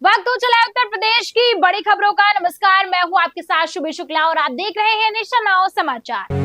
वक्त हो चला है उत्तर प्रदेश की बड़ी खबरों का। नमस्कार, मैं हूं आपके साथ शुभी शुक्ला और आप देख रहे हैं नेशन नाउ समाचार।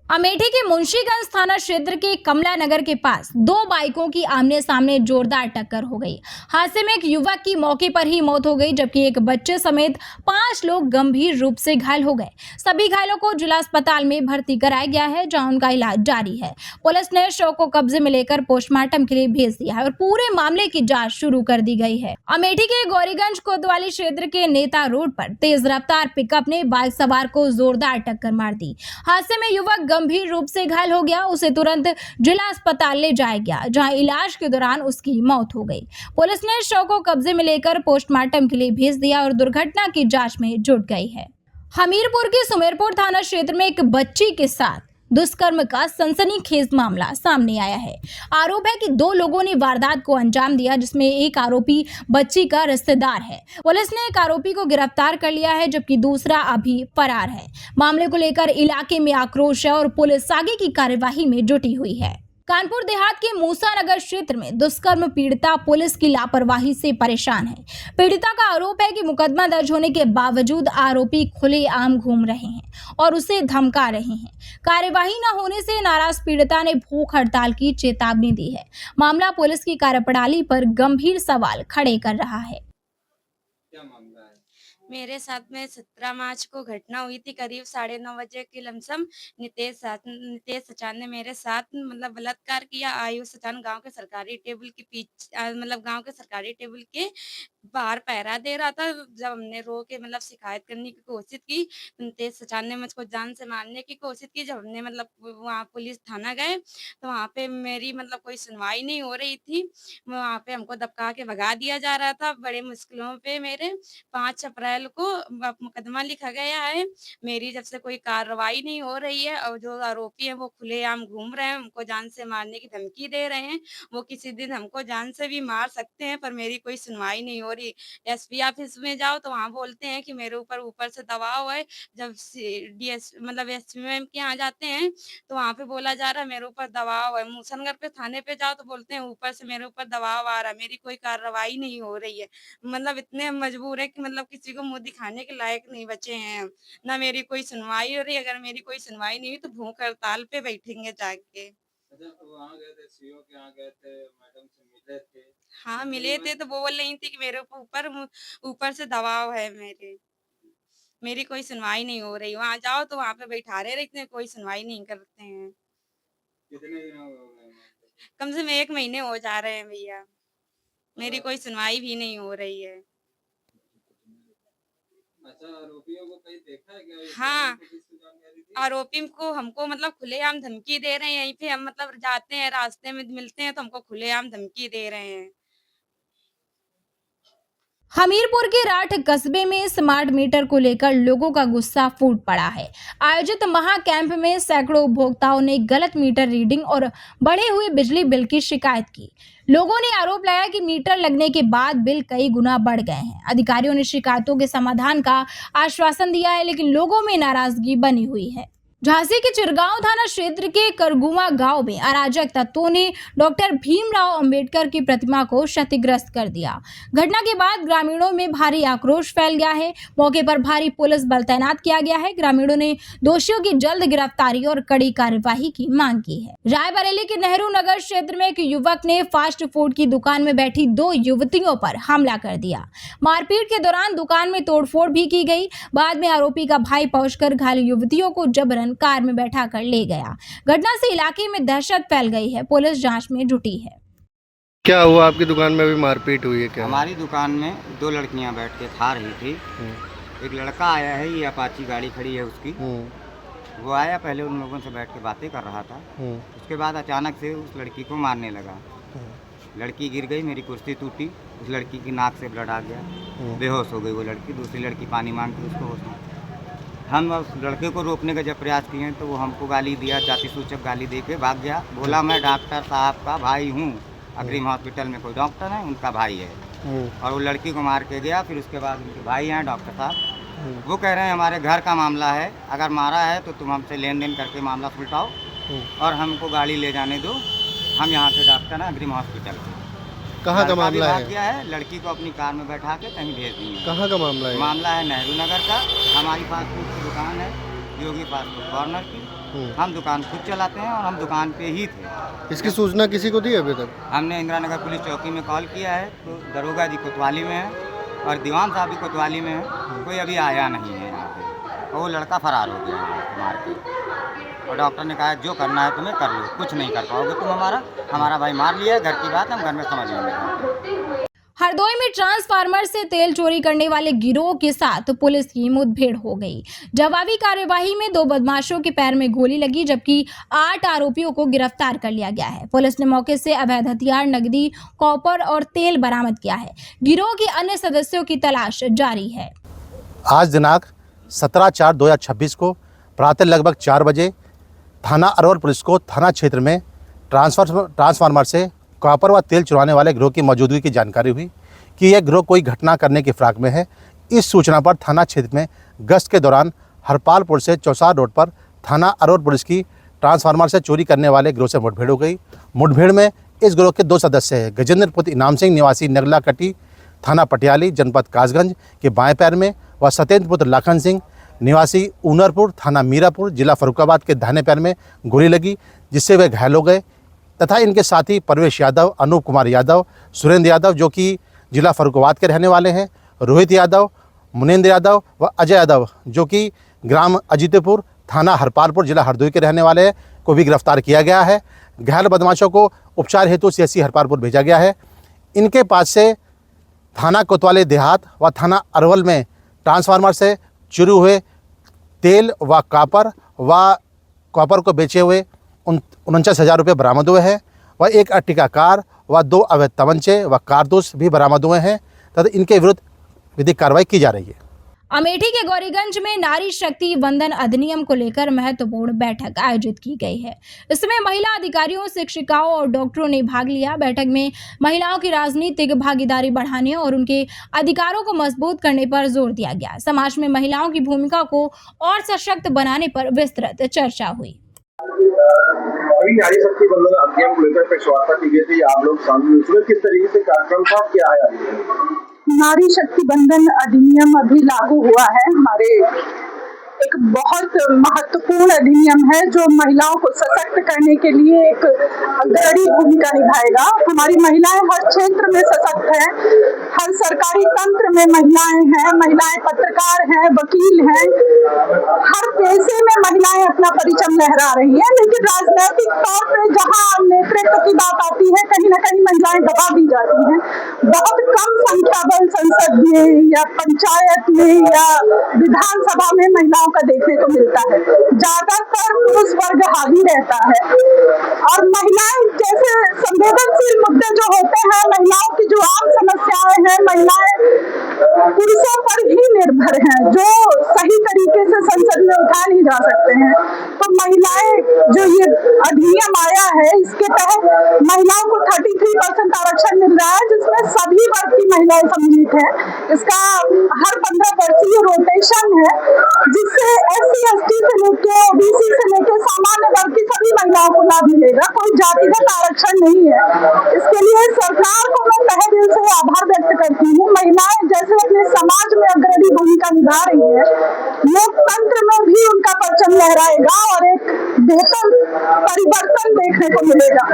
अमेठी के मुंशीगंज थाना क्षेत्र के कमला नगर के पास दो बाइकों की आमने सामने जोरदार टक्कर हो गई। हादसे में एक युवक की मौके पर ही मौत हो गई, जबकि एक बच्चे समेत 5 लोग गंभीर रूप से घायल हो गए। सभी घायलों को जिला अस्पताल में भर्ती कराया गया है, जहां उनका इलाज जारी है। पुलिस ने शव को कब्जे में लेकर पोस्टमार्टम के लिए भेज दिया है और पूरे मामले की जाँच शुरू कर दी गई है। अमेठी के गौरीगंज कोतवाली क्षेत्र के नेता रोड पर तेज रफ्तार पिकअप ने बाइक सवार को जोरदार टक्कर मार दी। हादसे में युवक गंभीर रूप से घायल हो गया। उसे तुरंत जिला अस्पताल ले जाया गया, जहां इलाज के दौरान उसकी मौत हो गई। पुलिस ने शव को कब्जे में लेकर पोस्टमार्टम के लिए भेज दिया और दुर्घटना की जांच में जुट गई है। हमीरपुर के सुमेरपुर थाना क्षेत्र में एक बच्ची के साथ दुष्कर्म का सनसनीखेज मामला सामने आया है। आरोप है कि 2 लोगों ने वारदात को अंजाम दिया, जिसमें एक आरोपी बच्ची का रिश्तेदार है। पुलिस ने एक आरोपी को गिरफ्तार कर लिया है, जबकि दूसरा अभी फरार है। मामले को लेकर इलाके में आक्रोश है और पुलिस आगे की कार्यवाही में जुटी हुई है। कानपुर देहात के मूसा नगर क्षेत्र में दुष्कर्म पीड़िता पुलिस की लापरवाही से परेशान है। पीड़िता का आरोप है कि मुकदमा दर्ज होने के बावजूद आरोपी खुलेआम घूम रहे हैं और उसे धमका रहे हैं। कार्यवाही न होने से नाराज पीड़िता ने भूख हड़ताल की चेतावनी दी है। मामला पुलिस की कार्यप्रणाली पर गंभीर सवाल खड़े कर रहा है। क्या मामला है? मेरे साथ में 17 मार्च को घटना हुई थी, करीब 9:30 बजे की लमसम। नितेश सचान ने मेरे साथ मतलब बलात्कार किया। आयुष सचान गांव के सरकारी टेबल के पीछे मतलब गांव के सरकारी टेबल के बाहर पहरा दे रहा था। जब हमने रो के मतलब शिकायत करने की कोशिश की, नितेश सचान ने मुझको जान से मारने की कोशिश की। जब हमने मतलब वहाँ पुलिस थाना गए तो वहाँ पे मेरी मतलब कोई सुनवाई नहीं हो रही थी। वहाँ पे हमको दबका के भगा दिया जा रहा था बड़े मुश्किलों पे। मेरे 5 अप्रैल को मुकदमा लिखा गया है। मेरी जब से कोई कार्रवाई नहीं हो रही है और जो आरोपी हैं वो खुलेआम घूम रहे हैं, हमको जान से मारने की धमकी दे रहे हैं। वो किसी दिन हमको जान से भी मार सकते हैं, पर मेरी कोई सुनवाई नहीं हो रही। एसपी ऑफिस में जाओ तो वहाँ बोलते हैं कि मेरे ऊपर से दबाव है। जब डीएस मतलब एसपी मैम के यहाँ जाते हैं तो वहाँ पे बोला जा रहा है मेरे ऊपर दबाव है। मूसनगर पे थाने पे जाओ तो बोलते हैं ऊपर से मेरे ऊपर दबाव आ रहा है। मेरी कोई कार्रवाई नहीं हो रही है। मतलब इतने हम मजबूर है कि मतलब किसी को मुँह दिखाने के लायक नहीं बचे हैं हम। ना मेरी कोई सुनवाई हो रही है। अगर मेरी कोई सुनवाई नहीं हुई तो भूख हड़ताल पे बैठेंगे जाके। अच्छा, वहाँ गए थे, सीओ के यहाँ गए थे, मैडम से मिले थे? हाँ, मतलब मिले थे तो वो बोल रही थी कि मेरे ऊपर से दबाव है मेरे। मेरी कोई सुनवाई नहीं हो रही। वहाँ जाओ तो वहाँ पे बैठारे रहते हैं, कोई सुनवाई नहीं करते हैं। कितने दिन हो गए मामले को? कम से कम 1 महीने हो जा रहे हैं भैया। मेरी कोई सुनवाई भी नहीं हो रही है। अच्छा, आरोपियों को कहीं देखा है क्या? इस बारे में हाँ, पुलिस को जानकारी दी? आरोपी को हमको मतलब खुलेआम धमकी दे रहे हैं। यहीं पे हम मतलब जाते हैं, रास्ते में मिलते हैं तो हमको खुलेआम धमकी दे रहे हैं। हमीरपुर के राठ कस्बे में स्मार्ट मीटर को लेकर लोगों का गुस्सा फूट पड़ा है। आयोजित महा कैंप में सैकड़ों उपभोक्ताओं ने गलत मीटर रीडिंग और बढ़े हुए बिजली बिल की शिकायत की। लोगों ने आरोप लगाया कि मीटर लगने के बाद बिल कई गुना बढ़ गए हैं। अधिकारियों ने शिकायतों के समाधान का आश्वासन दिया है, लेकिन लोगों में नाराजगी बनी हुई है। झांसी के चिरगांव थाना क्षेत्र के करगुमा गांव में अराजक तत्वों ने डॉक्टर भीमराव अंबेडकर की प्रतिमा को क्षतिग्रस्त कर दिया। घटना के बाद ग्रामीणों में भारी आक्रोश फैल गया है। मौके पर भारी पुलिस बल तैनात किया गया है। ग्रामीणों ने दोषियों की जल्द गिरफ्तारी और कड़ी कार्यवाही की मांग की है। रायबरेली के नेहरू नगर क्षेत्र में एक युवक ने फास्ट फूड की दुकान में बैठी 2 युवतियों पर हमला कर दिया। मारपीट के दौरान दुकान में तोड़फोड़ भी की गई। बाद में आरोपी का भाई पहुंचकर घायल युवतियों को जबरन कार में बैठा कर ले गया। घटना से इलाके में दहशत फैल गई है। पुलिस जांच में जुटी है। क्या हुआ आपकी दुकान में? अभी मारपीट हुई है क्या? हमारी दुकान में 2 लड़कियां बैठ के खा रही थी। एक लड़का आया है, ये अपाची गाड़ी खड़ी है उसकी। वो आया, पहले उन लोगों से बैठ के बातें कर रहा था। उसके बाद अचानक से उस लड़की को मारने लगा। लड़की गिर गई, मेरी कुर्सी टूटी, उस लड़की की नाक से ब्लड आ गया, बेहोश हो गई वो लड़की। दूसरी लड़की पानी मांग के उसको होश में। हम उस लड़के को रोकने का जब प्रयास किए तो वो हमको गाली दिया, जाति सूचक गाली दे के भाग गया। बोला मैं डॉक्टर साहब का भाई हूँ, अग्रिम हॉस्पिटल में कोई डॉक्टर है, उनका भाई है। और वो लड़की को मार के गया। फिर उसके बाद उनके भाई हैं डॉक्टर साहब, वो कह रहे हैं हमारे घर का मामला है, अगर मारा है तो तुम हमसे लेन देन करके मामला सुलटाओ और हमको गाड़ी ले जाने दो, हम यहाँ से डॉक्टर हैं अग्रिम हॉस्पिटल के। कहाँ का मामला है? क्या है, लड़की को अपनी कार में बैठा के कहीं भेज दिए। कहाँ का मामला है? मामला है नेहरू नगर का। हमारी फास्ट फूड की दुकान है योगी फास्ट फूड कॉर्नर की। हम दुकान खुद चलाते हैं और हम दुकान पे ही थे। इसकी सूचना किसी को दी अभी तक? हमने इंदिरा नगर पुलिस चौकी में कॉल किया है, तो दरोगा जी कोतवाली में है और दीवान साहब भी कोतवाली में है, कोई अभी आया नहीं है यहाँ पे। और वो लड़का फरार हो गया है मार के। और डॉक्टर ने कहा जो करना है तुम्हें कर लो, कुछ नहीं कर पाओगे तुम, हमारा भाई मार लिया है, घर की बात हम घर में समझ लेंगे। हरदोई में ट्रांसफार्मर से तेल चोरी करने वाले गिरोह के साथ पुलिस की मुठभेड़ हो गई। जवाबी कार्यवाही में 2 बदमाशों के पैर में गोली लगी, जबकि 8 आरोपियों को गिरफ्तार कर लिया गया है। पुलिस ने मौके से अवैध हथियार, नकदी, कॉपर और तेल बरामद किया है। गिरोह के अन्य सदस्यों की तलाश जारी है। आज दिनांक 17/4/2026 को प्रातः लगभग 4 बजे थाना अरवल पुलिस को थाना क्षेत्र में ट्रांसफार्मर से कॉपर व तेल चुराने वाले गिरोह की मौजूदगी की जानकारी हुई कि यह गिरोह कोई घटना करने की फिराक में है। इस सूचना पर थाना क्षेत्र में गश्त के दौरान हरपालपुर से चौसार रोड पर थाना अरवल पुलिस की ट्रांसफार्मर से चोरी करने वाले गिरोह से मुठभेड़ हो गई। मुठभेड़ में इस गिरोह के 2 सदस्य हैं। गजेंद्र पुत्र इनाम सिंह निवासी नगला कटी थाना पटियाली जनपद कासगंज के बाएं पैर में व सत्येंद्र पुत्र लाखन सिंह निवासी ऊनरपुर थाना मीरापुर जिला फर्रुखाबाद के दाहिने पैर में गोली लगी, जिससे वे घायल हो गए। तथा इनके साथी परवेश यादव, अनूप कुमार यादव, सुरेंद्र यादव जो कि जिला फर्रुखाबाद के रहने वाले हैं, रोहित यादव, मुनेंद्र यादव व अजय यादव जो कि ग्राम अजीतपुर थाना हरपालपुर जिला हरदोई के रहने वाले हैं को भी गिरफ्तार किया गया है। घायल बदमाशों को उपचार हेतु CHC हरपालपुर भेजा गया है। इनके पास से थाना कोतवाली देहात व थाना अरवल में ट्रांसफार्मर से चोरी हुए तेल व कॉपर को बेचे हुए 49,000 रुपये बरामद हुए हैं व एक अर्टिका कार व 2 अवैध तमंचे व कारतूस भी बरामद हुए हैं तथा इनके विरुद्ध विधिक कार्रवाई की जा रही है। अमेठी के गौरीगंज में नारी शक्ति वंदन अधिनियम को लेकर महत्वपूर्ण बैठक आयोजित की गई है। इसमें महिला अधिकारियों, शिक्षिकाओं और डॉक्टरों ने भाग लिया। बैठक में महिलाओं की राजनीतिक भागीदारी बढ़ाने और उनके अधिकारों को मजबूत करने पर जोर दिया गया। समाज में महिलाओं की भूमिका को और सशक्त बनाने पर विस्तृत चर्चा हुई। अभी नारी शक्ति वंदन अधिनियम को लेकर प्रेस वार्ता की गई थी, आप लोग शामिल हुए, किस तरीके से कार्यक्रम था, क्या है? नारी शक्ति बंधन अधिनियम अभी लागू हुआ है। हमारे एक बहुत महत्वपूर्ण अधिनियम है जो महिलाओं को सशक्त करने के लिए एक अग्रणी भूमिका निभाएगा। हमारी महिलाएं हर क्षेत्र में सशक्त हैं, हर सरकारी तंत्र में महिलाएं हैं, महिलाएं पत्रकार हैं, वकील हैं, हर पेशे में महिलाएं अपना परिचय लहरा रही हैं। लेकिन राजनीतिक तौर पे जहां नेतृत्व की बात आती है, कहीं न कहीं महिलाएं दबा दी जाती हैं। बहुत कम संख्या बल संसद में या पंचायत में या विधानसभा में महिलाओं का देखने को मिलता है। ज्यादातर पुरुष वर्ग हावी रहता है और महिलाएं जैसे संवेदनशील मुद्दे जो होते हैं, महिलाओं की जो आम समस्याएं हैं, महिलाएं पुरुषों पर ही निर्भर हैं, जो सही तरीके से संसद में उठा नहीं जा सकते हैं। तो महिलाएं जो ये अधिनियम आया है, इसके तहत महिलाओं को 33% आरक्षण मिल रहा है, जिसमें सभी वर्ग की महिलाएं सम्मिलित हैं। इसका हर 15 वर्षीय रोटेशन है, जिससे SC/ST से लेके OBC से लेके सामान्य वर्ग की सभी महिलाओं को लाभ मिलेगा। कोई जातिगत आरक्षण नहीं है। इसके लिए सरकार को मैं तहे दिल से आभार व्यक्त करती हूँ। महिलाएं जैसे अपने समाज में अग्रणी भूमिका निभा रही है, लोकतंत्र में भी उनका परचम लहराएगा और एक बेहतर परिवर्तन देखने को मिलेगा।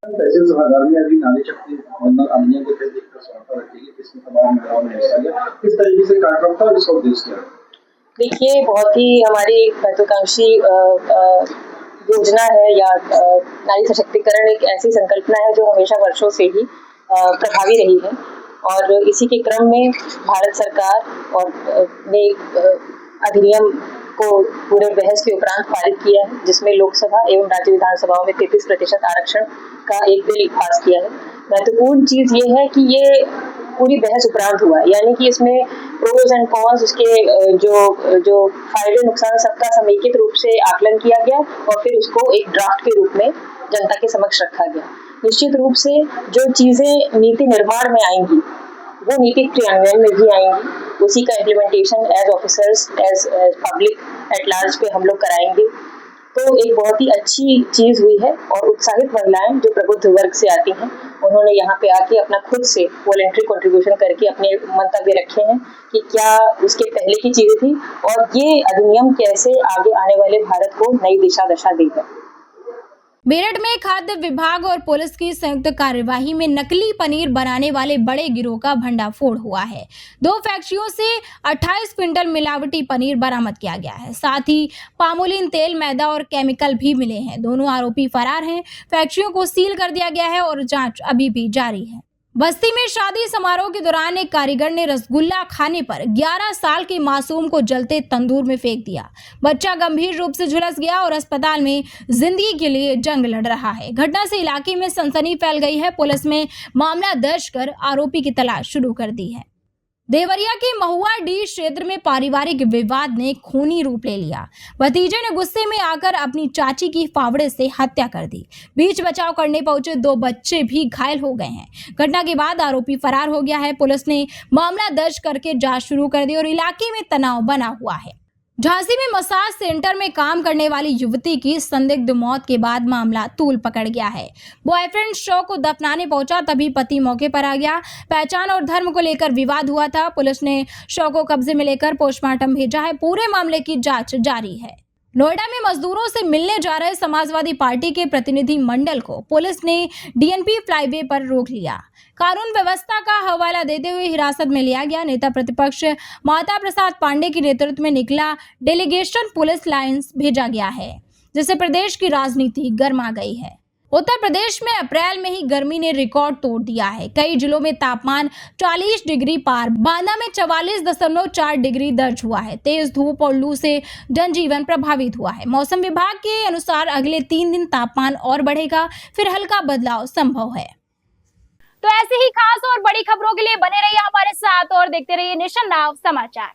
तहसील सभागार में अभी नारी शक्ति वंदन अधिनियम के तहत एक वार्ता रखी गई, जिसमें तमाम महिलाओं ने हिस्सा लिया। किस तरीके से कार्यक्रम था, इसका उद्देश्य क्या? देखिए, बहुत ही हमारी महत्वाकांक्षी योजना है या नारी सशक्तिकरण एक ऐसी संकल्पना है जो हमेशा वर्षों से ही प्रभावी रही है और इसी के क्रम में भारत सरकार और ने अधिनियम को पूरे बहस के उपरांत पारित किया है, जिसमें लोकसभा एवं राज्य विधानसभाओं में 33% आरक्षण का एक बिल पास किया है। महत्वपूर्ण चीज ये है कि ये पूरी बहस उपरांत हुआ है, यानी कि इसमें प्रोज एंड कॉन्स, उसके जो फायदे नुकसान सबका समेकित रूप से आकलन किया गया और फिर उसको एक ड्राफ्ट के रूप में जनता के समक्ष रखा गया। निश्चित रूप से जो चीजें नीति निर्माण में आएंगी वो नीति क्रियान्वयन में भी आएंगी, उसी का implementation as officers as public at large पे हम लोग कराएंगे। तो एक बहुत ही अच्छी चीज हुई है और उत्साहित महिलाएं जो प्रबुद्ध वर्ग से आती हैं उन्होंने यहाँ पे आके अपना खुद से वॉलंटरी कंट्रीब्यूशन करके अपने मंतव्य रखे हैं कि क्या उसके पहले की चीजें थी और ये अधिनियम कैसे आगे आने वाले भारत को नई दिशा दशा देगा। मेरठ में खाद्य विभाग और पुलिस की संयुक्त कार्यवाही में नकली पनीर बनाने वाले बड़े गिरोह का भंडाफोड़ हुआ है। 2 फैक्ट्रियों से 28 क्विंटल मिलावटी पनीर बरामद किया गया है। साथ ही पामोलिन तेल, मैदा और केमिकल भी मिले हैं। दोनों आरोपी फरार हैं। फैक्ट्रियों को सील कर दिया गया है और जांच अभी भी जारी है। बस्ती में शादी समारोह के दौरान एक कारीगर ने रसगुल्ला खाने पर 11 साल के मासूम को जलते तंदूर में फेंक दिया। बच्चा गंभीर रूप से झुलस गया और अस्पताल में जिंदगी के लिए जंग लड़ रहा है। घटना से इलाके में सनसनी फैल गई है। पुलिस ने मामला दर्ज कर आरोपी की तलाश शुरू कर दी है। देवरिया के महुआ डी क्षेत्र में पारिवारिक विवाद ने खूनी रूप ले लिया। भतीजे ने गुस्से में आकर अपनी चाची की फावड़े से हत्या कर दी। बीच बचाव करने पहुंचे 2 बच्चे भी घायल हो गए हैं। घटना के बाद आरोपी फरार हो गया है। पुलिस ने मामला दर्ज करके जांच शुरू कर दी और इलाके में तनाव बना हुआ है। झांसी में मसाज सेंटर में काम करने वाली युवती की संदिग्ध मौत के बाद मामला तूल पकड़ गया है। बॉयफ्रेंड शव को दफनाने पहुंचा, तभी पति मौके पर आ गया। पहचान और धर्म को लेकर विवाद हुआ था। पुलिस ने शव को कब्जे में लेकर पोस्टमार्टम भेजा है। पूरे मामले की जांच जारी है। नोएडा में मजदूरों से मिलने जा रहे समाजवादी पार्टी के प्रतिनिधि मंडल को पुलिस ने डीएनपी फ्लाईवे पर रोक लिया। कानून व्यवस्था का हवाला देते हुए हिरासत में लिया गया। नेता प्रतिपक्ष माता प्रसाद पांडे के नेतृत्व में निकला डेलीगेशन पुलिस लाइन्स भेजा गया है, जिससे प्रदेश की राजनीति गर्मा गई है। उत्तर प्रदेश में अप्रैल में ही गर्मी ने रिकॉर्ड तोड़ दिया है। कई जिलों में तापमान 40 डिग्री पार, बांदा में 44.4 डिग्री दर्ज हुआ है। तेज धूप और लू से जनजीवन प्रभावित हुआ है। मौसम विभाग के अनुसार अगले 3 दिन तापमान और बढ़ेगा, फिर हल्का बदलाव संभव है। तो ऐसे ही खास और बड़ी खबरों के लिए बने रहिए हमारे साथ और देखते रहिए नेशन नाउ समाचार।